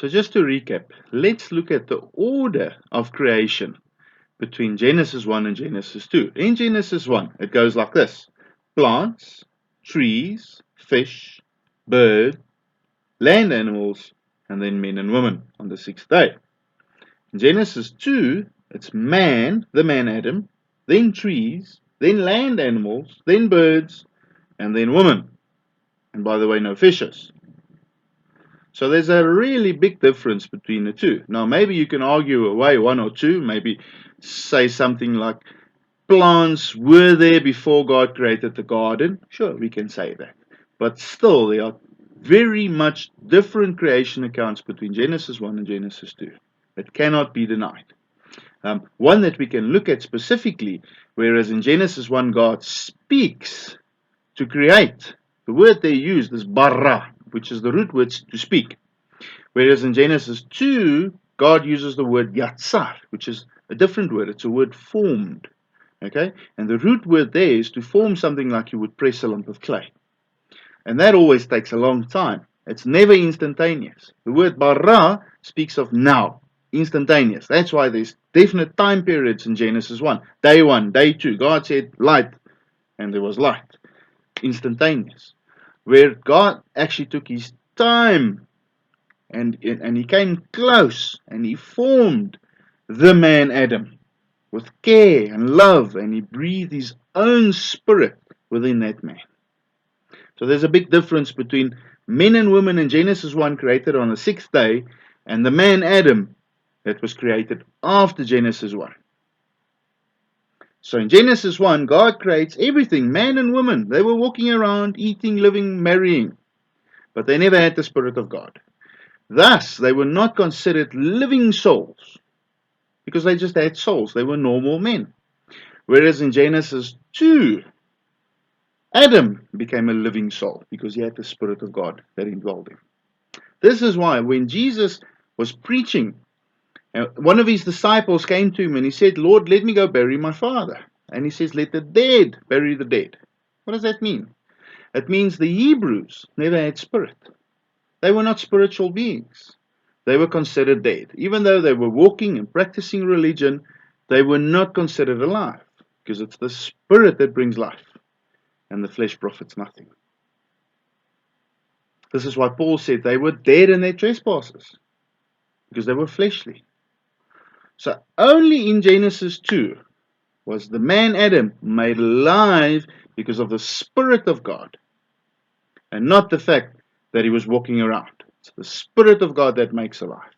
So just to recap, let's look at the order of creation between Genesis 1 and Genesis 2. In Genesis 1, it goes like this: plants, trees, fish, bird, land animals, and then men and women on the sixth day. In Genesis 2, it's man, the man Adam, then trees, then land animals, then birds, and then women. And by the way, no fishes. So there's a really big difference between the two. Now, maybe you can argue away one or two, maybe say something like plants were there before God created the garden. Sure, we can say that. But still, there are very much different creation accounts between Genesis 1 and Genesis 2. It cannot be denied. One that we can look at specifically, whereas in Genesis 1, God speaks to create. The word they used is baw-raw, which is the root word to speak. Whereas in Genesis 2, God uses the word yaw-tsar, which is a different word. It's a word formed. Okay? And the root word there is to form something like you would press a lump of clay. And that always takes a long time. It's never instantaneous. The word baw-raw speaks of now, instantaneous. That's why there's definite time periods in Genesis 1. Day 1, day 2. God said light, and there was light. Instantaneous. Where God actually took his time and he came close and he formed the man Adam with care and love, and he breathed his own spirit within that man. So there's a big difference between men and women in Genesis 1 created on the sixth day and the man Adam that was created after Genesis 1. So in Genesis 1, God creates everything, man and woman. They were walking around, eating, living, marrying, but they never had the Spirit of God. Thus, they were not considered living souls because they just had souls. They were normal men. Whereas in Genesis 2, Adam became a living soul because he had the Spirit of God that indwelled him. This is why when Jesus was preaching, one of his disciples came to him and he said, "Lord, let me go bury my father." And he says, "Let the dead bury the dead." What does that mean? It means the Hebrews never had spirit. They were not spiritual beings. They were considered dead. Even though they were walking and practicing religion, they were not considered alive because it's the spirit that brings life and the flesh profits nothing. This is why Paul said they were dead in their trespasses because they were fleshly. So only in Genesis 2 was the man Adam made alive because of the Spirit of God and not the fact that he was walking around. It's the Spirit of God that makes alive.